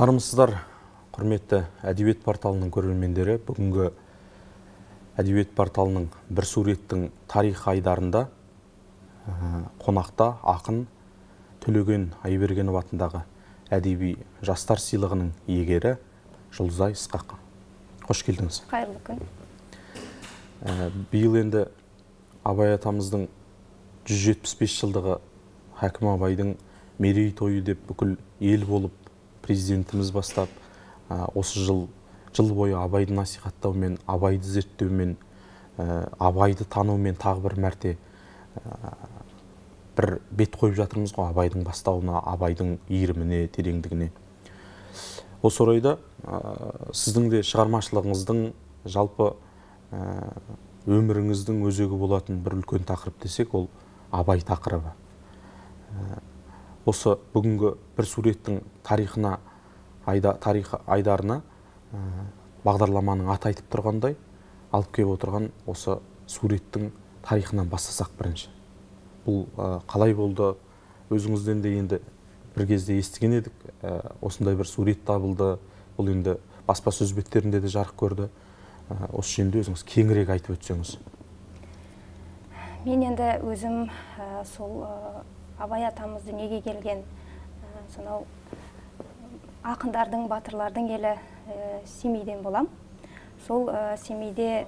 Армысыздар, құрметті әдебиет порталының көрермендері. Бүгінгі әдебиет порталының бір суреттің тарих айдарында қонақта ақын Төлеген Айбергенов атындағы әдеби жастар сыйлығының иегері Жұлдызай Ысқақ. Қош келдіңіз. Қайырлы күн. Биыл енді Абай атамыздың 175 жылдығы Хәкім Абайдың мерейтойы деп бүкіл ел болып, президентіміз бастап, осы жыл бойы Абайды насихаттаумен, Абайды зерттеумен, Абайды танумен тағы бір мәрте бір бет қойып жатырмыз ғой, Абайдың бастауына, Абайдың иіріміне, тереңдігіне. Осы орайда сіздің де шығармашылығыңыздың, жалпы өміріңіздің өзегі болатын бір үлкен тақырып десек, ол Абай тақырыбы. Осы бүгінгі бір суреттің тарихына, тарих айдарына бағдарламаның аты айтып тұрғандай, алып келіп отырған осы суреттің тарихынан бастасақ бірінші. Бұл қалай болды? Өзіңізден де енді бір кезде естіген едік, осындай бір сурет табылды. Бұл енді баспасөз беттерінде де жарық көрді. Осы жөнінде өзіңіз кеңірек айтып өтсеңіз. Мен енді өзім сол Абай атамызды неге келген, сонау ақындардың, батырлардың елі Семейден болам. Сол Семейде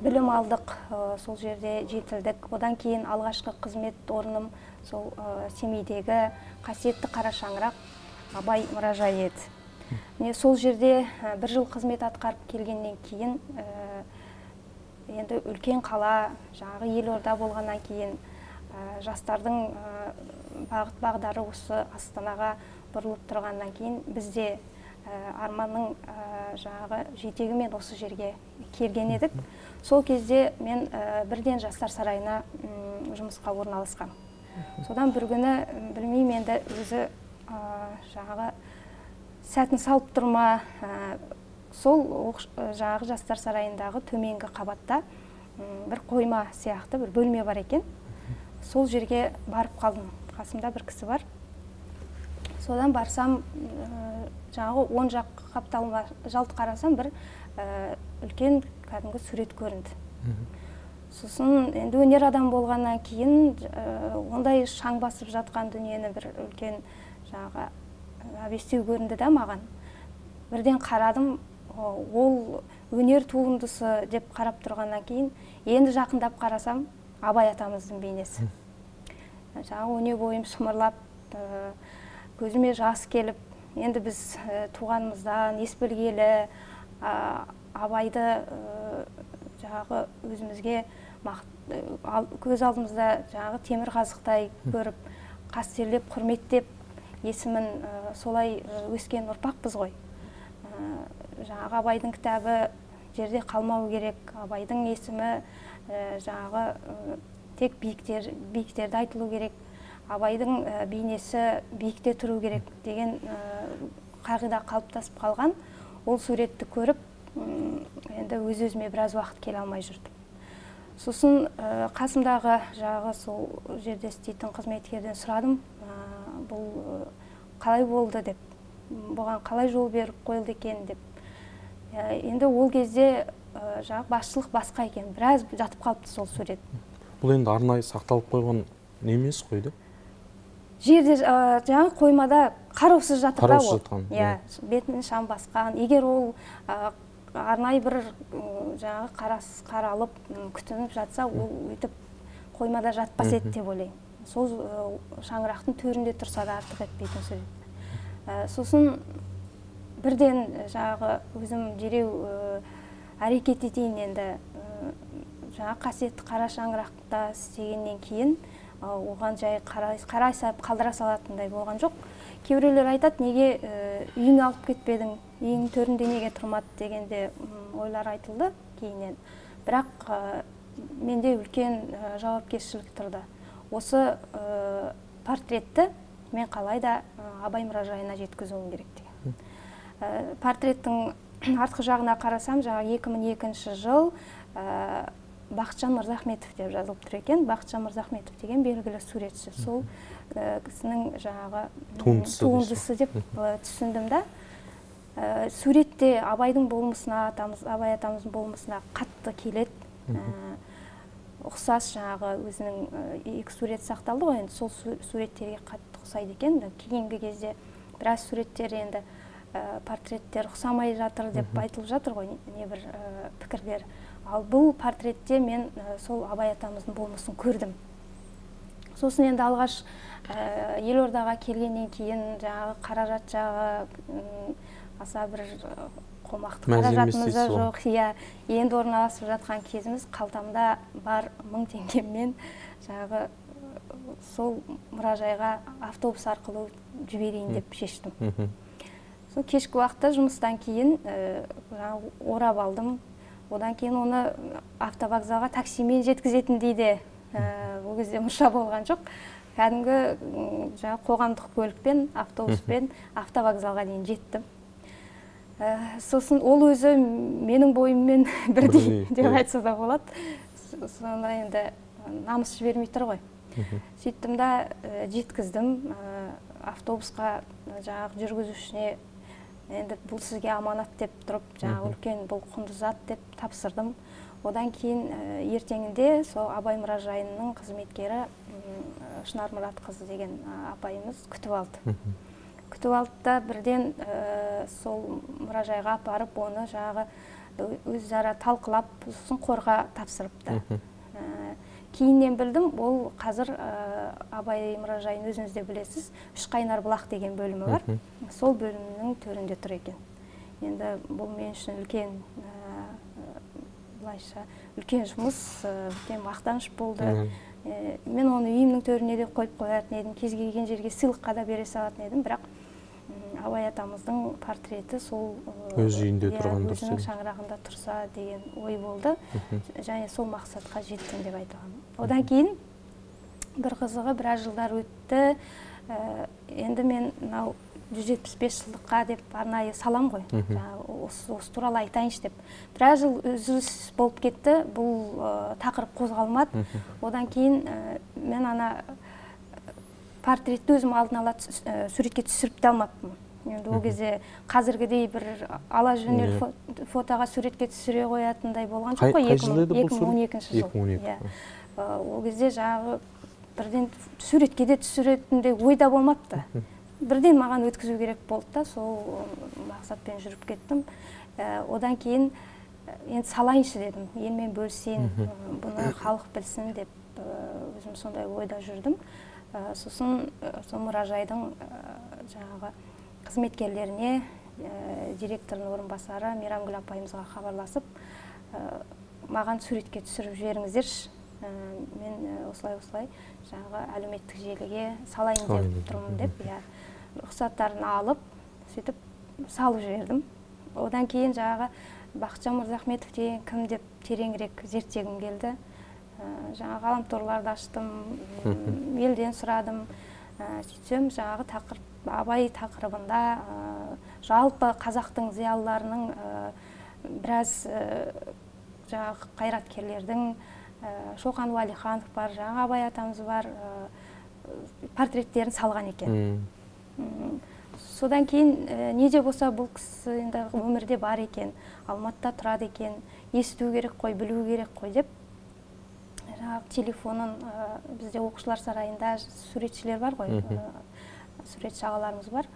білім алдық, сол жерде жетілдік. Одан кейін алғашқы қызмет орным сол Семейдегі қасиетті Қара Шаңырақ Абай мұражайы еді. Сол жерде бір жыл қызмет атқарып келгеннен кейін, енді үлкен қала, жаңағы елорда болғаннан кейін, жастардың бағыт бағдары осы Астанаға бұрылып тұрғаннан кейін, бізде арманның жаңағы жетегімен осы жерге келген едік. Сол кезде мен бірден жастар сарайына жұмысқа орналасқам. Содан бір күні білмеймін, енді өзі жаңағы сәтін салып тұрма, сол жаңағы жастар сарайындағы төменгі қабатта бір қойма сияқты бір бөлме бар екен. Сол жерге барып қалдым. Қасымда бір кісі бар. Содан барсам, жаңағы оң жақ қапталыма жалт қарасам, бір үлкен кәдімгі сурет көрінді. Сосын енді өнер адам болғаннан кейін, ондай шаң басып жатқан дүниені бір үлкен жаңағы әбестеу көрінді да маған. Бірден қарадым, ол өнер туындысы деп қарап тұрғаннан кейін, енді жақындап қарасам, Абай атамыздың бейнесі. Жаңағы өне бойым шымырлап, көзіме жас келіп, енді біз туғанымыздан ес білгелі Абайды жаңағы өзімізге көз алдымызда жаңағы темір қазықтай көріп, қастерлеп, құрметтеп, есімін солай өскен ұрпақпыз ғой. Жаңағы Абайдың кітабы жерде қалмау керек, Абайдың есімі жаңағы тек биіктерді айтылу керек, Абайдың бейнесі биікте тұру керек деген қағида қалыптасып қалған. Ол суретті көріп, енді өз-өзіме біраз уақыт келе алмай жүрдім. Сосын қасымдағы жаңағы сол жерде істейтін қызметкерден сұрадым, бұл қалай болды деп, бұған қалай жол беріп қойылды екен деп. Енді ол кезде жаңағы басшылық басқа екен, біраз жатып қалыпты сол сурет. Бұл енді арнайы сақталып қойған не емес қойды? Жерде жаңағы қоймада қараусыз жатыр да ол. Бетін шам басқан. Егер ол арнайы бір жаңағы қаралып, күтініп жатса, ол өйтіп қоймада жатпас еді деп ойлаймын. Сол шаңырақтың төрінде тұрса да артық етпейтін сурет. Сосын бірден жаңағы өзім дереу әрекет етейін, енді жаңа қасиетті Қара Шаңырақта істегеннен кейін оған жай қарай салып қалдыра салатындай болған жоқ. Кейбіреулер айтады, неге үйіңе алып кетпедің, үйің төрінде неге тұрмады дегенде ойлар айтылды кейіннен. Бірақ менде үлкен жауапкершілік тұрды. Осы портретті мен қалайда Абай мұражайына жеткізуім керек деген. Портреттің артқы жағына қарасам, жаңа 2002 жыл Бақытжан Мырзахметов деп жазылып тұр екен. Бақытжан Мырзахметов деген белгілі суретші. Сол кісінің жаңағы туындысы деп түсіндім да. Суретте Абайдың болмысына, Абай атамыздың болмысына қатты келеді. Ұқсас жаңағы өзінің екі сурет сақталды ғой, енді сол суреттерге қатты ұқсайды екен. Кейінгі кезде біраз суреттер енді портреттер ұқсамай жатыр деп айтылып жатыр ғой, небір пікірлер. Ал бұл портретте мен сол Абай атамыздың болмысын көрдім. Сосын енді алғаш Елордаға келгеннен кейін жаңағы қаражат жағы аса бір қомақты қаражатымыз жоқ. Енді орналасып жатқан кезіміз, қалтамда бар 1000 теңгеммен жаңағы сол мұражайға автобус арқылы жіберейін деп шештім. Сол кешкі уақытта жұмыстан кейін орап алдым. Одан кейін оны автовокзалға таксимен жеткізетін дейді. Ол кезде мұша болған жоқ. Кәдімгі қоғамдық көлікпен, автобуспен автовокзалға дейін жеттім. Сосын ол өзі менің бойыммен бірдей деп айтса да болады. Сонда енді намыс жібермей тұр ғой. Сөйттім да жеткіздім автобусқа, жаңағы жүргізушісіне, енді бұл сізге аманат деп тұрып, жаңағы үлкен бұл құнды зат деп тапсырдым. Одан кейін ертеңінде сол Абай мұражайының қызметкері Шынар Мұратқызы деген апайымыз күтіп алды. Күтіп алды да бірден сол мұражайға апарып, оны жаңағы өзара талқылап, сосын қорға тапсырыпты. Кейіннен білдім, ол қазір Абай мұражайын өзіңізде білесіз, Үшқайнар бұлақ деген бөлімі бар. Сол бөлімнің төрінде тұр екен. Енді бұл мен үшін үлкен жұмыс, үлкен мақтаныш болды. Мен оны үйімнің төріне де қойып қоятын едім, кез келген жерге сыйлыққа да бере салатын едім, бірақ Абай атамыздың портреті сол өз үйінде тұрған дұрыс, өзінің шаңырағында тұрса деген ой болды. Және сол мақсатқа жеттім деп айтылған. Одан кейін бір қызығы біраз жылдар өтті. Енді мен 175 жылдыққа деп арнайы салам ғой. Осы туралы айтайыншы деп. Біраз жыл үзіліс болып кетті. Бұл тақырып қозғалмады. Одан кейін мен ана портретті өзім алдын ала суретке түсіріп те алмаппын. Енді ол кезде қазіргідей бір ала жөнел фотоға суретке түсіре қоятындай болған жоқ қой. 2012 жыл. Ол кезде жаңағы бірден суретке де түсіретіндей ойда болмапты. Бірден маған өткізу керек болды да, сол мақсатпен жүріп кеттім. Одан кейін енді салайыншы дедім, елмен бөлісейін, бұны халық білсін деп өзім сондай ойда жүрдім. Сосын сол мұражайдың жаңағы қызметкерлеріне, директорының орынбасары Мейрамгүл апайымызға хабарласып, маған суретке түсіріп жіберіңіздерші. Мен осылай жаңағы әлеуметтік желіге салайын деп тұрмын деп, рұқсаттарын алып, сөйтіп салып жібердім. Одан кейін жаңағы Бақытжан Мырзахметов деген кім деп тереңірек зерттегім келді. Жаңағы ғаламторларды аштым, елден сұрадым. Сөйтсем жаңағы Абай тақырыбында жалпы қазақтың зиялыларының біраз жаңағы қайраткерлердің, Шоқан Уәлиханов бар, жаңағы Абай атамыз бар, портреттерін салған екен. Содан кейін не де болса бұл кісі енді өмірде бар екен, Алматыда тұрады екен, есту керек қой, білу керек қой деп телефонын, бізде оқушылар сарайында суретшілер бар ғой, суретші ағаларымыз бар.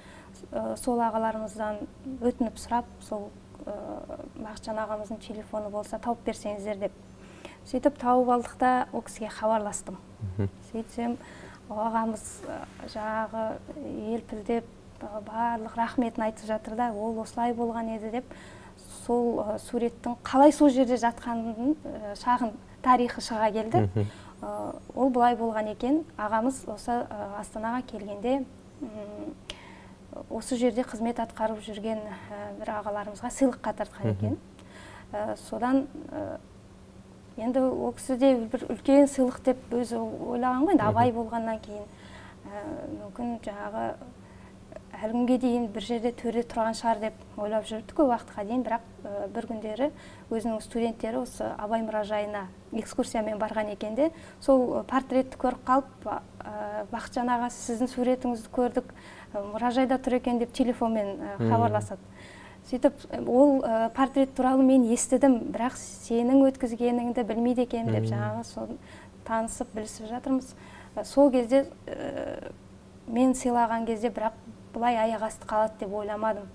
Сол ағаларымыздан өтініп сұрап, сол Бақытжан ағамыздың телефоны болса тауып берсеңіздер деп. Сөйтіп тауып алдық та ол кісіге хабарластым. Сөйтсем, ағамыз жаңағы елпілдеп барлық рахметін айтып жатыр да, ол осылай болған еді деп, сол суреттің қалай сол жерде жатқанын шағын тарихы шыға келді. Ол бұлай болған екен. Ағамыз осы Астанаға келгенде осы жерде қызмет атқарып жүрген бір ағаларымызға сыйлыққа тартқан екен. Содан енді ол кісі де бір үлкен сыйлық деп өзі ойлаған ғой. Абай болғаннан кейін мүмкін жаңағы әлі күнге дейін бір жерде төре тұрған шығар деп ойлап жүрдік көп уақытқа дейін, бірақ бір күндері өзінің студенттері осы Абай мұражайына экскурсиямен барған екен де, сол портретті көріп қалып, Бақытжан аға, сіздің суретіңізді көрдік, мұражайда тұр екен деп телефонмен хабарласады. Сөйтіп, ол портрет туралы мен естідім, бірақ сенің өткізгеніңді білмейді екен деп, жаңағы соны танысып, білісіп жатырмыз. Сол кезде мен сыйлаған кезде, бірақ бұлай аяқ асты қалады деп ойламадым,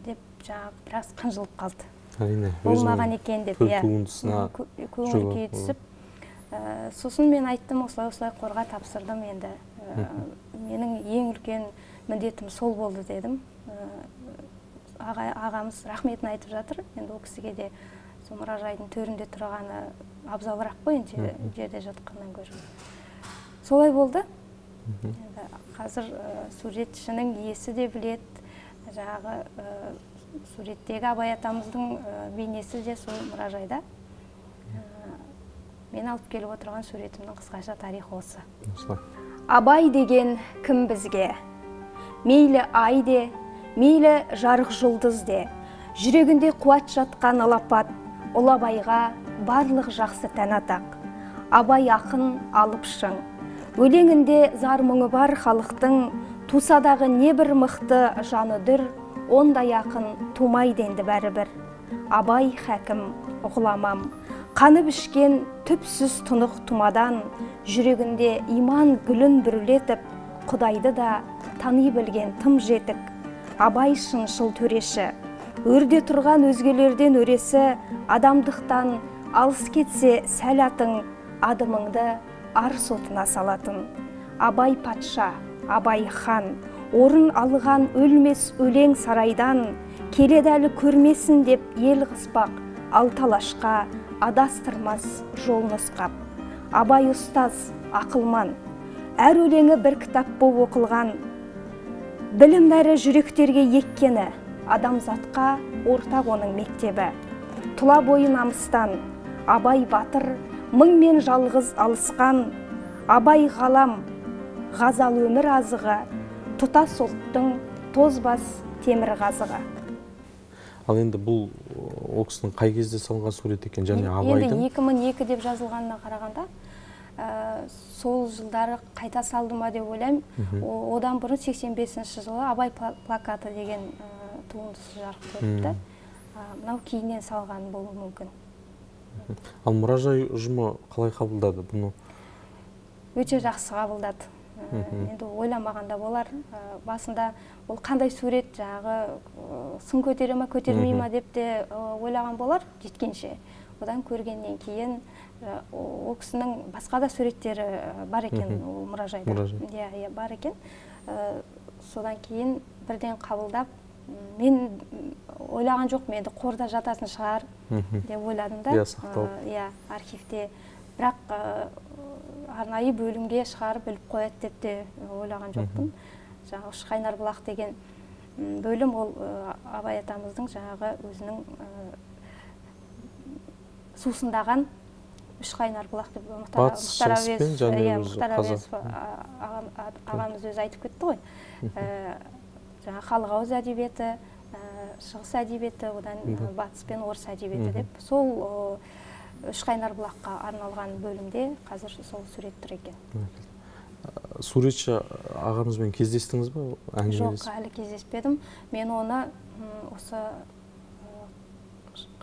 деп жаңағы біраз қынжылып қалды. Әрине, болмаған екен деп, туындысына көңіл күй түсіп. Сосын мен айттым, осылай қорға тапсырдым енді. Менің ең үлкен міндетім сол болды дедім. Ағамыз рахметін айтып жатыр. Енді ол кісіге де сол мұражайдың төрінде тұрғаны абзалырақ қой, жерде жатқаннан гөрі. Солай болды. Қазір суретшінің иесі де білет, жаңағы суреттегі Абай атамыздың бейнесі де сол мұражайда. Мен алып келіп отырған суретімнің қысқаша тарихы осы. Абай деген кім бізге? Мейлі ай де, мейлі жарық жұлдыз де, жүрегінде қуат жатқан алапат, ол Абайға барлық жақсы тән атақ. Абай ақын алып шың, өлеңінде зар мұңы бар халықтың, тусадағы не бір мықты жаны дүр, ондай ақын тумайды енді бәрібір. Абай хәкім, ғұламам, қаны бішкен түпсіз тұнық тұмадан, жүрегінде иман гүлін бүрлетіп, Құдайды да тани білген тым жетік. Абай шыншыл төреші, өрде тұрған өзгелерден өресі, адамдықтан алыс кетсе сәл атың, адымыңды ар сотына салатын. Абай патша, Абай хан, орын алған өлмес өлең сарайдан, келеді әлі көрмесін деп ел қыспақ, ал талашқа адастырмас жол нұсқап. Абай ұстаз, ақылман, әр өлеңі бір кітап боп оқылған, білім нәрі жүректерге еккені, адамзатқа ортақ оның мектебі. Тұла бойы намыстан, Абай батыр, мың мен жалғыз алысқан, Абай ғалам, ғазал өмір азығы, тұтас ұлттың тозбас темір қазығы. Ал енді бұл ол кісінің қай кезде салынған сурет екен, және Абайдың? Енді 2002 деп жазылғанына қарағанда, сол жылдары қайта салды ма деп ойлаймын. Одан бұрын 85-ші жылы Абай плакаты деген туындысы жарық көріпті. Мынау кейіннен салған болуы мүмкін. Ал мұражай ұжымы қалай қабылдады бұны? Өте жақсы қабылдады. Енді ойламағанда болар. Басында ол қандай сурет, жағы сын көтере ма, көтермей ма деп те ойлаған болар жеткенше. Одан көргеннен кейін ол кісінің басқа да суреттері бар екен ол мұражайда. Бар екен. Содан кейін бірден қабылдап, мен ойлаған жоқ, менді қорда жатасын шығар деп ойладым да. Архивте. Бірақ арнайы бөлімге шығарып біліп қояды деп те ойлаған жоқпын. Жаңағы Үшқайнар бұлақ деген бөлім, ол Абай атамыздың жаңағы өзінің сусындаған Үшқайнар бұлақ деп Мұхтар Әуезов ағамыз өзі айтып кетті ғой. Жаңағы халық ауыз әдебиеті, шығыс әдебиеті, одан батыс пен орыс әдебиеті деп. Сол Үшқайнар бұлаққа арналған бөлімде қазір сол сурет тұр екен. Суретші ағамызбен кездестіңіз бе? Жоқ, әлі кездеспедім. Мен оны осы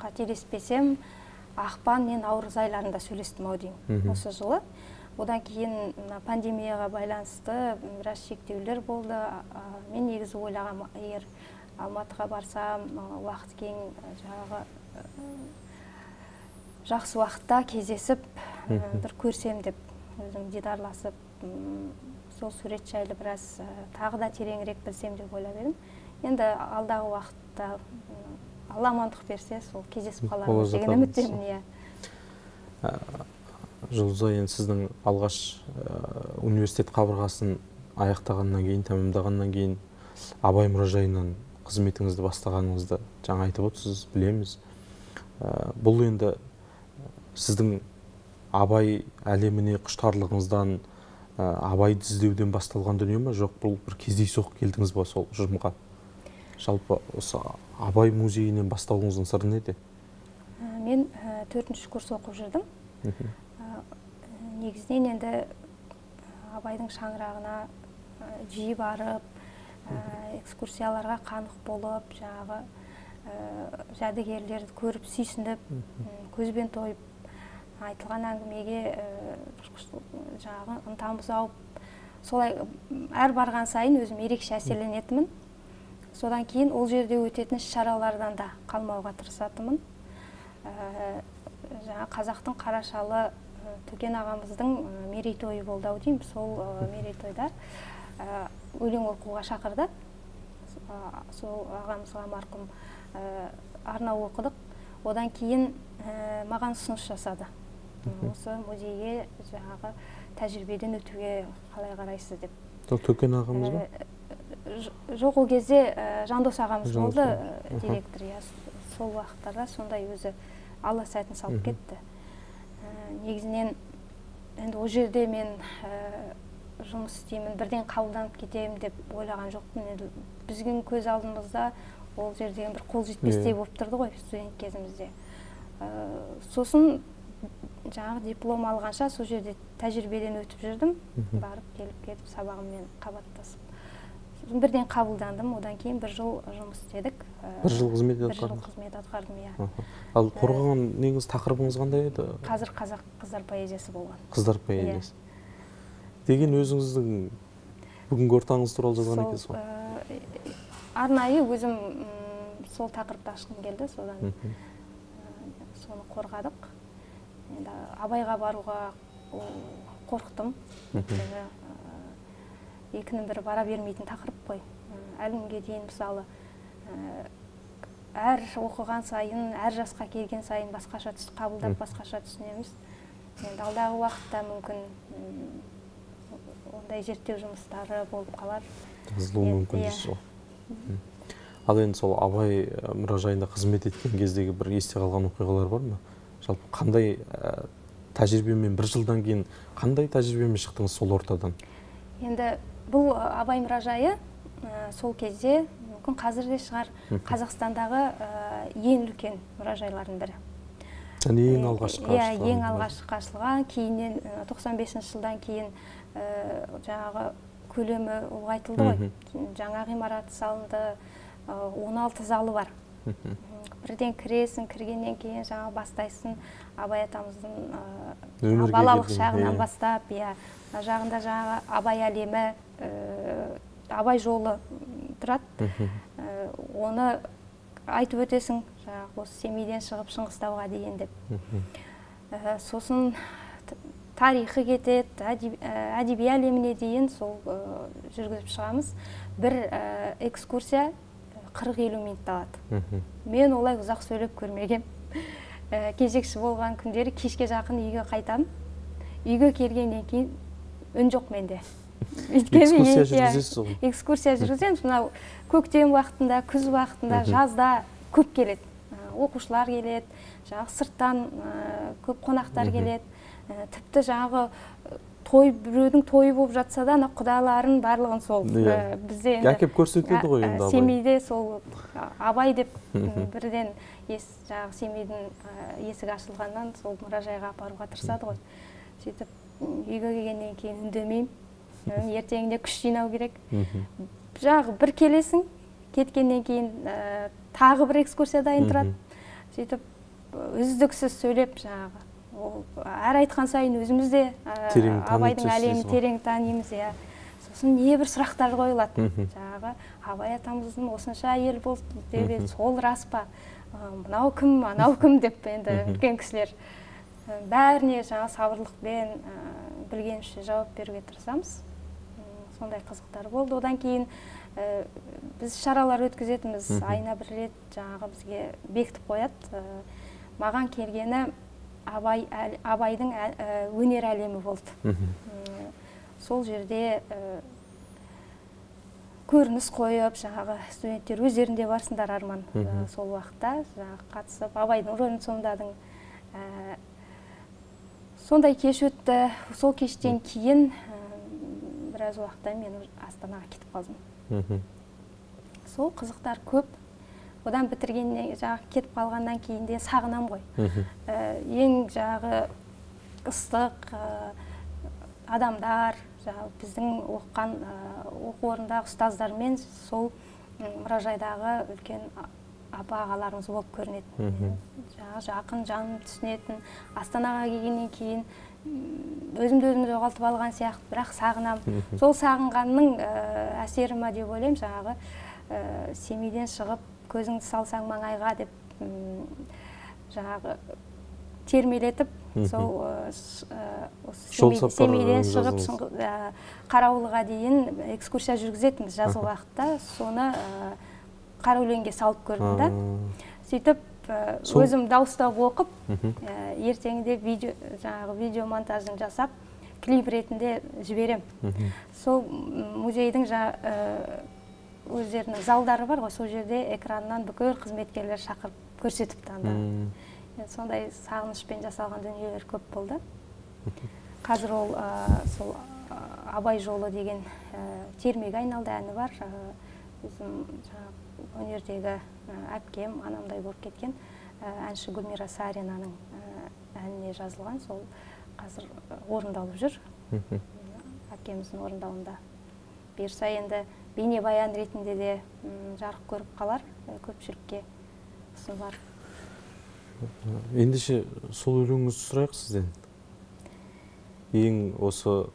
қателеспесем, ақпан мен наурыз айларында сөйлестім ау деймін осы жылы. Одан кейін пандемияға байланысты біраз шектеулер болды. Мен негізі ойлағам, егер Алматыға барсам, уақыт кең, жаңағы жақсы уақытта кездесіп, бір көрсем деп, өзім дидарласып, сол сурет жайлы біраз тағы да тереңірек білсем деп ойлап едім. Енді алдағы уақытта Алла амандық берсе, сол кездесіп қалармыз деген үміттемін. Жұлдызай, енді сіздің алғаш университет қабырғасын аяқтағаннан кейін, тәмамдағаннан кейін Абай мұражайынан қызметіңізді бастағаныңызды жаңа айтып отырсыз, білеміз. Бұл енді сіздің Абай әлеміне құштарлығыңыздан, Абайды іздеуден басталған дүние ма, жоқ бұл бір кездейсоқ келдіңіз ба сол ұжымға? Жалпы осы Абай музейінен бастауыңыздың сыры неде? Мен 4-ші курс оқып жүрдім. Негізінен енді Абайдың шаңырағына жиі барып, экскурсияларға қанық болып, жаңағы жәдігерлерді көріп, сүйсініп, көзбен тойып, айтылған әңгімеге жаңағы ынтамыз ауып, солай әр барған сайын өзім ерекше әсерленетінмін. Содан кейін ол жерде өтетін іс-шаралардан да қалмауға тырысатынмын. Жаңа қазақтың қарашалы Төкен ағамыздың мерейтойы болды ау деймін. Сол мерейтойда өлең оқуға шақырды. Сол ағамызға марқұм арнау оқыдық. Одан кейін маған ұсыныс жасады. Осы музейге жаңағы тәжірибеден өтуге қалай қарайсыз деп. Төкен ағамыз ба? Жоқ, ол кезде Жандос ағамыз болды директор. Сол уақыттарда сондай өзі алла сәтін салып кетті. Негізінен енді ол жерде мен жұмыс істеймін, бірден қабылданып кетемін деп ойлаған жоқпын. Біздің көз алдымызда ол жерден бір қол жетпестей болып тұрды ғой студент кезімізде. Сосын жаңағы диплом алғанша сол жерде тәжірибеден өтіп жүрдім. Барып келіп кетіп сабағыммен қабаттасып. Бірден қабылдандым, одан кейін 1 жыл жұмыс істедік. 1 жыл қызмет атқардыңыз? 1 жыл қызмет атқардым, иә. Ал қорғаған негіз тақырыбыңыз қандай еді? Қазір қазақ қыздар поэзиясы болған. Қыздар поэзиясы. Деген өзіңіздің бүгінгі ортаңыз туралы жазған екенсіз ғой? Арнайы өзім сол тақырыпты ашқым келді, содан соны қорғадық. Абайға баруға қорықтым. Екінің бірі бара бермейтін тақырып қой. Әлімге дейін мысалы әр оқыған сайын, әр жасқа келген сайын басқаша қабылдап, басқаша түсінеміз. Енді алдағы уақытта мүмкін ондай зерттеу жұмыстары болып қалар. Жазылуы мүмкін дейсіз ғой. Ал енді сол Абай мұражайында қызмет еткен кездегі бір есте қалған оқиғалар бар ма? Жалпы қандай тәжірибемен 1 жылдан кейін қандай тәжірибемен шықтыңыз сол ортадан? Енді бұл Абай мұражайы сол кезде, мүмкін қазір де шығар, Қазақстандағы ең үлкен мұражайлардың бірі. Ең алғашқы ашылған? Ең алғашқы ашылған, кейіннен 95 жылдан кейін жаңағы көлемі ұлғайтылды ғой. Жаңа ғимарат салынды, 16 залы бар. Бірден кіресің, кіргеннен кейін жаңа бастайсың Абай атамыздың балалық шағынан бастап, жағында жаңа Абай әлемі, Абай жолы тұрады. Оны айтып өтесің, осы Семейден шығып Шыңғыстауға дейін деп. Сосын тарихы кетеді, әдеби әлеміне дейін сол жүргізіп шығамыз. Бір экскурсия 40-50 минутта алады. Мен олай ұзақ сөйлеп көрмегем. Кезекші болған күндері кешке жақын үйге қайтам. Үйге келгеннен кейін үн жоқ менде. Экскурсия жүргізесіз ғой? Экскурсия жүргіземіз. Мынау көктем уақытында, күз уақытында, жазда көп келеді. Оқушылар келеді, жаңағы сырттан көп қонақтар келеді. Тіпті жаңағы біреудің тойы болып жатса да, құдаларын барлығын сол бізде әкеп көрсетеді ғой енді Абай. Семейде сол Абай деп бірден жаңағы Семейдің есігі ашылғаннан сол мұражайға апаруға тырысады ғой. Сөйтіп үйге келгеннен кейін үндемеймін. Ертеңінде күш жинау керек. Жаңағы бір келесің, кеткеннен кейін тағы бір экскурсия дайын тұрады. Сөйтіп үздіксіз сөйлеп жаңағы әр айтқан сайын өзіміз де Абайдың әлемін терең танимыз. Сосын небір сұрақтар қойылады. Жаңағы Абай атамыздың осынша әйел болды деп, сол рас па? Мынау кім, анау кім деп енді үлкен кісілер бәріне жаңа сабырлықпен білгенше жауап беруге тырысамыз. Сондай қызықтар болды. Одан кейін біз шаралар өткізетінбіз. Айына 1 рет жаңағы бізге бекітіп қояды. Маған келгені Абайдың өнер әлемі болды. Сол жерде көрініс қойып, жаңағы студенттер өздерінде барсындар арман сол уақытта қатысып, Абайдың рөлін сомдадың. Сондай кеш өтті. Сол кештен кейін біраз уақытта мен Астанаға кетіп қалдым. Сол қызықтар көп. Одан бітіргеннен жағы кетіп қалғаннан кейін де сағынам ғой. Ең жағы ыстық адамдар, біздің оқыған оқу орнындағы ұстаздармен сол мұражайдағы үлкен апа-ағаларымыз болып көрінеді. Жақын, жаным түсінетін. Астанаға келгеннен кейін өзімді өзім жоғалтып алған сияқты, бірақ сағынам. Сол сағынғанның әсері ма деп ойлаймын, жаңағы Семейден шығып, көзіңді салсаң маңайға деп жаңағы термелетіп, сол Семейден шығып Қарауылға дейін экскурсия жүргізетінбіз жазғы уақытта. Соны Қараөленге салып көрдім да. Сөйтіп, өзім дауыстап оқып, ертеңінде видео монтажын жасап, клип ретінде жіберем. Сол музейдің өздерінің залдары бар ғой, сол жерде экраннан бүкіл қызметкерлер шақырып көрсетіпті анда. Сондай сағынышпен жасалған дүниелер көп болды. Қазір ол сол Абай жолы деген термеге айналды, әні бар. Өзім өнердегі әпкем, анамдай болып кеткен әнші Гүлмира Саринаның әніне жазылған, сол қазір орындалып жүр. Әпкеміздің орындауында. Бұйырса енді бейнебаян ретінде де жарық көріп қалар, көпшілікке ұсынылар. Ендеше сол өлеңіңізді сұрайық сізден. Ең осы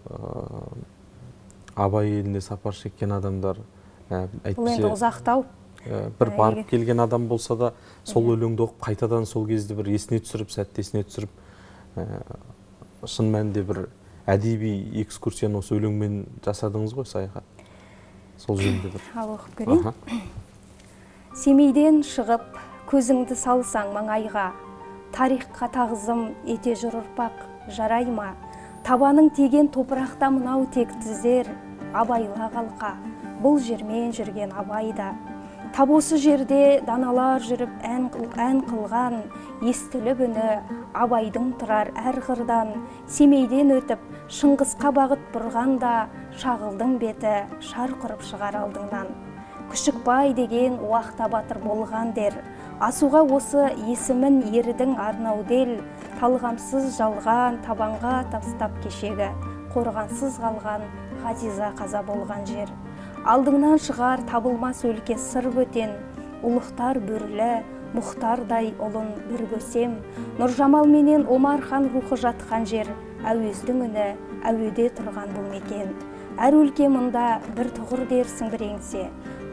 Абай еліне сапар шеккен адамдар, бұл енді ұзақтау. Бір барып келген адам болса да, сол өлеңді оқып, қайтадан сол кезде бір есіне түсіріп, сәтті есіне түсіріп, шын мәнінде бір әдеби экскурсияны осы өлеңмен жасадыңыз ғой, саяхат. Сол жөнінде бір. Ал оқып көрейін. Семейден шығып, көзіңді салсаң маңайға, тарихқа тағзым ете жүр ұрпақ, жарай ма? Табаның теген топырақта мынау тек тізер, абайла қалқа, бұл жермен жүрген абайда. Тап осы жерде даналар жүріп ән қылған, естіліп үні абайдың тұрар әр қырдан. Семейден өтіп, Шыңғысқа бағыт бұрғанда, шағылдың беті шар құрып шығар алдыңнан. Күшікбай деген уақта батыр болған дер, асуға осы есімін ерідің арнаудел, талғамсыз жалған табанға тастап кешегі, қорғансыз қалған ғазиза қаза болған жер. Алдыңнан шығар табылмас өлке сыр бөтен, ұлықтар бүрлі, мұхтардай ұлын бір көсем, Нұржамал менен Омархан рухы жатқан жер, әуездің үні әуеде тұрған бұл мекен. Әр өлке мұнда бір тұғыр дерсің бір еңсе,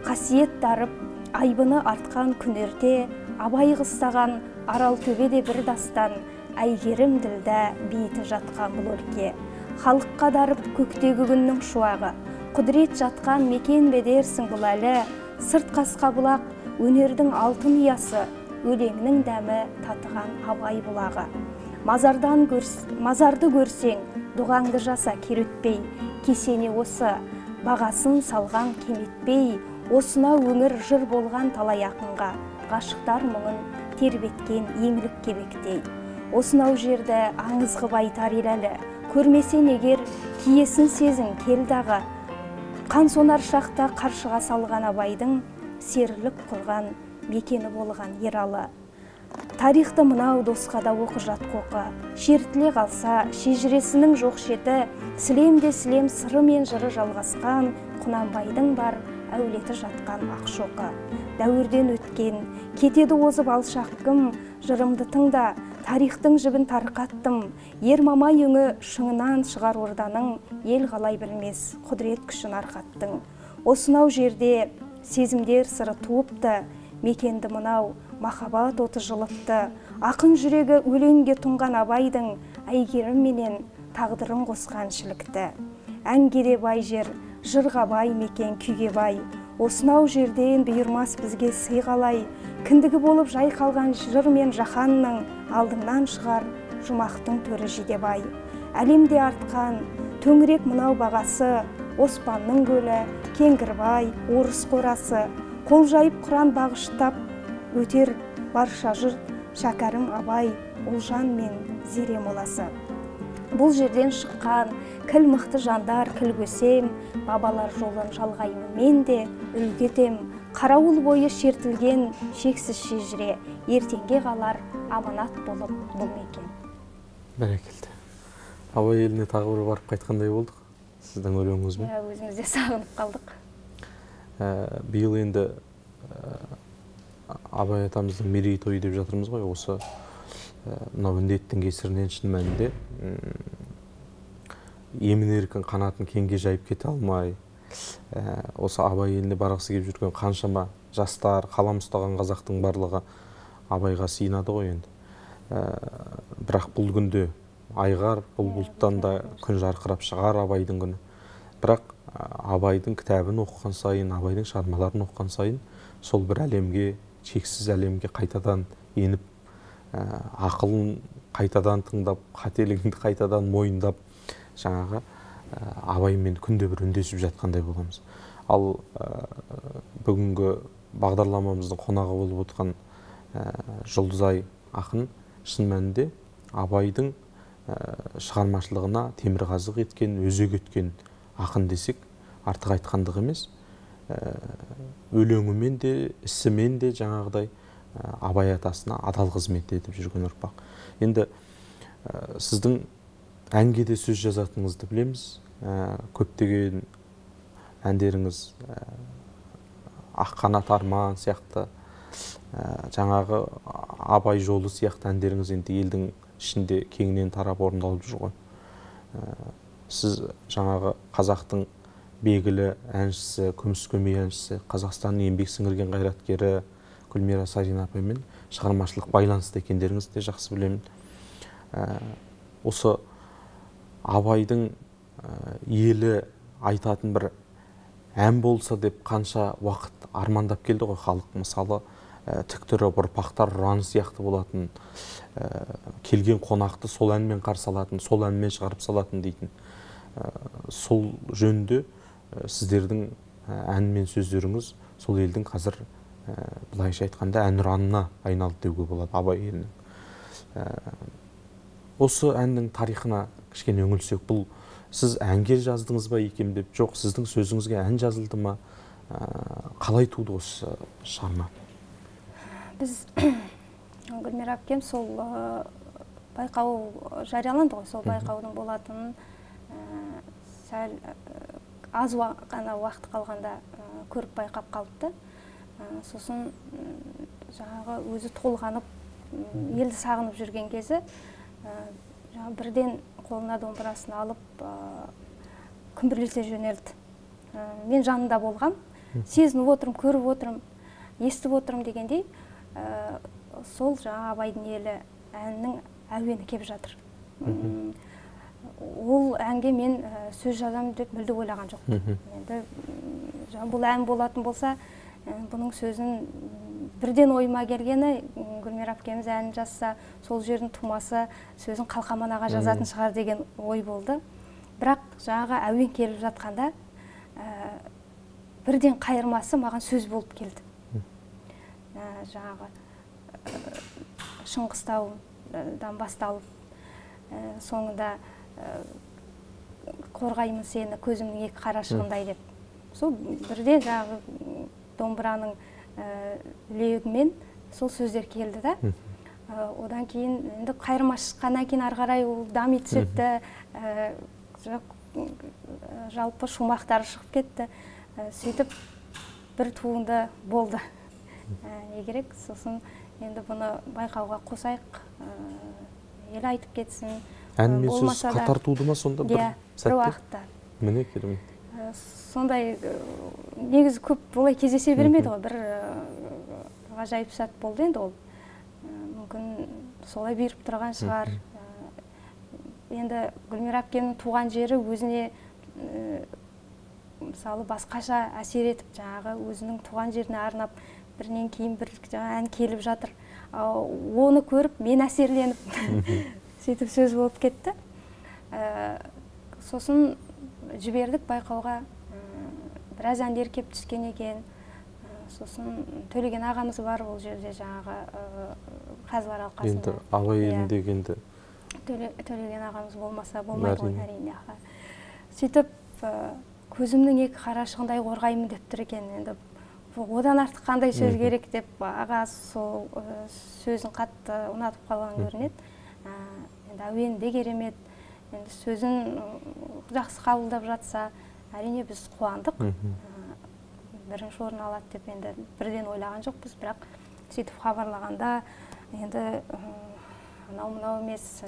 қасиет дарып, айбыны артқан күнерде, абай қыстаған арал төбеде бір дастан, әйгерім ділда бейті жатқан бұл өлке. Халыққа дарып көктегі күннің шуағы, құдірет жатқан мекен бедерсің бұл әлі, сырт қасқа бұлақ, өнердің алтын ұясы, өлеңнің дәмі татыған абай бұлағы. Мазарды көрсең, дұғаңды жаса керөтпей, кесене осы, бағасын салған кеметпей, осына өңір жыр болған талай ақынға, ғашықтар мұңын тербеткен еңлік кебектей. Осынау жерді аңыз қып айтар еләлі, көрмесен егер киесін сезін келдағы, қан сонар шақта қаршыға салған абайдың, серілік құрған мекені болған ералы. Тарихты мынау досқа да оқы жат қоқы, шертіле қалса шежіресінің жоқ шеті, сілемде сілем сыры мен жыры жалғасқан, Құнанбайдың бар әулеті жатқан ақшоқы. Дәуірден өткен, кетеді озып алшақ кім, жырымды тыңда, тарихтың жібін тарқаттым, ер мамай үңі шыңынан шығар орданың, ел қалай білмес, құдірет күшін арқаттың. Осынау жерде сезімдер сыры туыпты, мекенді мынау махаббат оты жылытты, ақын жүрегі өлеңге тұнған абайдың, әйгерім менен тағдырын қосқан шілікті. Әнге бай жер, жырға бай мекен күйге бай, осынау жерден бұйырмас бізге сый қалай, кіндігі болып жай қалған жыр мен жаһанның, алдыңнан шығар жұмақтың төрі жидебай. Әлемде артқан төңірек мынау бағасы, Оспанның көлі, Кеңгірбай, Орыс қорасы, қол жайып құран бағыштап өтер барша жұрт, шәкәрім абай, Ұлжан мен Зере моласы. бұл жерден шыққан кіл мықты жандар кілгөсем, бабалар жолын жалғаймын мен де, үлгетем, қарауыл бойы шертілген шексіз шежіре, ертеңге қалар аманат болып бұл мекен. Бәрекелді. Абай еліне тағы бір барып қайтқандай болдық, сіздің өлеңіңізбен. Өзіміз де сағынып қалдық. Биыл енді Абай атамыздың мерейтойы деп жатырмыз ғой, осы мынау індеттің кесірінен шын мәнінде емін-еркін қанатын кеңге жайып кете алмай, осы Абай еліне барғысы келіп жүрген қаншама жастар, қалам ұстаған қазақтың барлығы Абайға сыйынады ғой енді. Бірақ бұл күнде айғар, бұл бұлттан да күн жарқырап шығар Абайдың күні. Бірақ Абайдың кітабын оқыған сайын, Абайдың шығармаларын оқыған сайын, сол бір әлемге, шексіз әлемге қайтадан еніп, ақылын қайтадан тыңдап, қателігіңді қайтадан мойындап, жаңағы Абаймен күнде бір үндесіп жатқандай боламыз. Ал бүгінгі бағдарламамыздың қонағы болып отқан Жұлдызай ақын шын мәнінде Абайдың шығармашылығына темірқазық еткен, өзек еткен ақын десек, артық айтқандық емес. Өлеңімен де, ісімен де жаңағыдай Абай атасына адал қызмет етіп жүрген ұрпақ. Енді сіздің әнге де сөз жазатыныңызды білеміз. Көптеген әндеріңіз Аққанат арман сияқты, жаңағы Абай жолы сияқты әндеріңіз енді елдің ішінде кеңінен тарап орындалып жүр ғой. Сіз жаңағы қазақтың белгілі әншісі, күміс көмей әншісі, Қазақстанның еңбек сіңірген қайраткері Гүлмира Сарина апаймен шығармашылық байланысты екендеріңізді де жақсы білемін. Осы Абайдың елі айтатын бір ән болса деп қанша уақыт армандап келді ғой халық. Мысалы, тік тұрып ұрпақтар ұраны сияқты болатын, келген қонақты сол әнмен қарсы алатын, сол әнмен шығарып салатын дейтін. Сол жөнінде сіздердің ән мен сөздеріңіз сол елдің қазір былайша айтқанда әнұранына айналды деуге болады, Абай елінің. Осы әннің тарихына кішкене үңілсек, бұл сіз әнге жаздыңыз ба екен деп, жоқ, сіздің сөзіңізге ән жазылды ма? Қалай туды осы шығарма? Біз Гүлмира әпкем сол байқау жарияланды ғой, сол байқаудың болатынын сәл аз ғана уақыт қалғанда көріп байқап қалыпты. Сосын жаңағы өзі толғанып, елді сағынып жүрген кезі бірден қолына домбырасын алып күмбірлете жөнелді. Мен жанында болғам, сезініп отырым, көріп отырым, естіп отырым дегендей, сол жаңа Абайдың елі әннің әуені кеп жатыр. Ол әнге мен сөз жазам деп мүлде ойлаған жоқ. Енді бұл ән болатын болса, бұның сөзін бірден ойыма келгені, Гүлмира әпкеміз әнін жазса, сол жердің тумасы сөзін Қалқаман аға жазатын шығар деген ой болды. Бірақ жаңағы әуен келіп жатқанда, бірден қайырмасы маған сөз болып келді. Жаңағы Шыңғыстаудан басталып, соңында қорғаймын сені көзімнің екі қарашығындай деп. Сол бірден жаңағы домбыраның легімен сол сөздер келді да. Одан кейін енді қайырмасы шыққаннан кейін ары қарай ол дами түсетті, жалпы шумақтары шығып кетті. Сөйтіп бір туынды болды. Не керек, сосын енді бұны байқауға қосайық, ел айтып кетсін. Ән мен сөз қатар туды ма сонда бір сәтте? Бір уақытта. Міне керемет. Сондай негізі көп болай кездесе бермеді ғой, бір ғажайып сәт болды енді ол. Мүмкін солай беріп тұрған шығар. Енді Гүлмира әпкемнің туған жері өзіне мысалы басқаша әсер етіп, жаңағы өзінің туған жеріне арнап бірінен кейін бір ән келіп жатыр. Оны көріп мен әсерленіп сөйтіп сөз болып кетті. Сосын жібердік байқауға, біраз әндер кеп түскен екен. Сосын Төлеген ағамыз бар ол жерде жаңағы қазылар алқасында. Енді Абай еліндегі енді Төлеген ағамыз болмаса болмайды ғой, әрине. Сөйтіп көзімнің екі қарашығындай қорғаймын деп тұр екен. Енді одан артық қандай сөз керек деп аға сол сөзін қатты ұнатып қалған көрінеді. Енді әуені керемет, енді сөзін жақсы қабылдап жатса, әрине біз қуандық. Бірінші орын алады деп енді бірден ойлаған жоқпыз, бірақ сөйтіп хабарлағанда енді анау емес,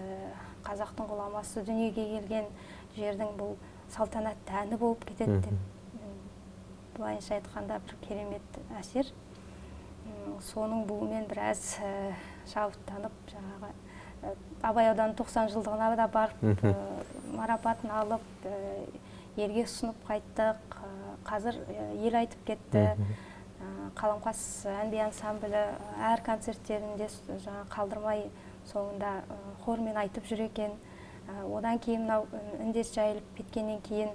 қазақтың ғұламасы дүниеге келген жердің бұл салтанатты әні болып кетеді деп, былайынша айтқанда бір керемет әсер. Соның буымен біраз шабыттанып, жаңағы Абай ауданының 90 жылдығына да барып, марапатын алып, елге ұсынып қайттық. Қазір ел айтып кетті. Қаламқас ән-би ансамблі әр концерттерінде қалдырмай соңында хормен айтып жүр екен. Одан кейін індет жайылып кеткеннен кейін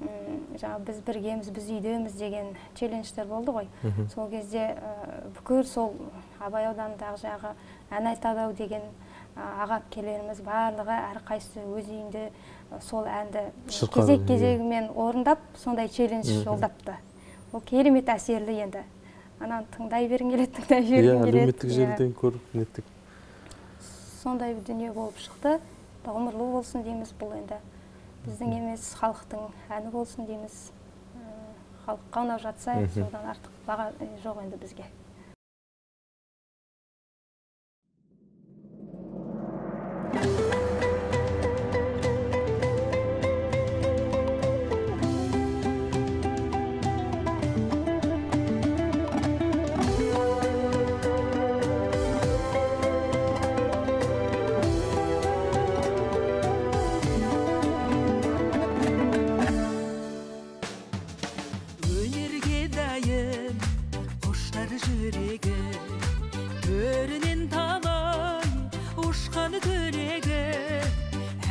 біз біргеміз, біз үйдеміз деген челлендждер болды ғой. Сол кезде бүкіл сол Абай ауданындағы жағы ән айтады деген аға әпкелеріміз барлығы әрқайсысы өз үйінде сол әнді кезек-кезегімен орындап, сондай челлендж жолдапты. Ол керемет әсерлі енді. Анан тыңдай бергің келеді, тыңдай бергің келеді. Әлеуметтік желіден көріп неттік. Сондай дүние болып шықты. Ғұмырлы болсын дейміз, бұл енді біздің емес, халықтың әні болсын дейміз. Халыққа ұнап жатса, содан артық баға жоқ енді бізге.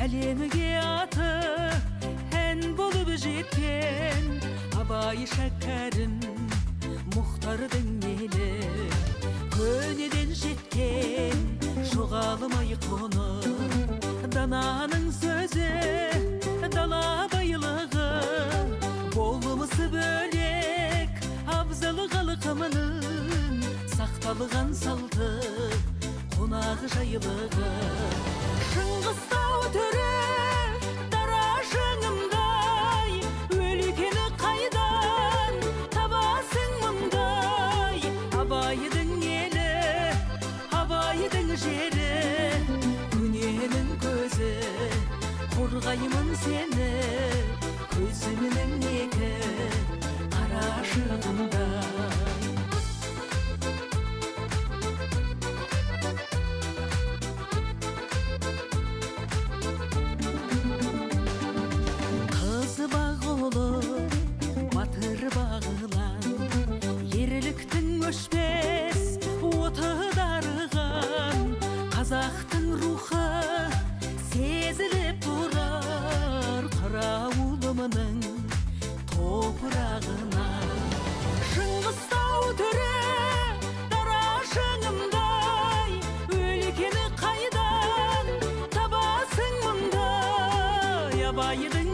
Әлемге аты ән болып жеткен Абай шәкәрім Мұхтардың елі Көнеден жеткен жоғалмай құны Дананың сөзі дала байлығы Болмысы бөлек абзал халқымның Сақталған салты қонағы жайлығы Шыңғыстау түрі дара шыңымдай Өлкені қайдан табасың мұндай Абайдың елі, Абайдың жері Күненің көзі қорғаймын сені Көзімнің екі қарашығындай өшпес оты дарыған қазақтың рухы сезіліп тұрар қарауылымның топырағына Шыңғыстау түрі дара шыңымдай өлкені қайдан табасың мұндай Абайдың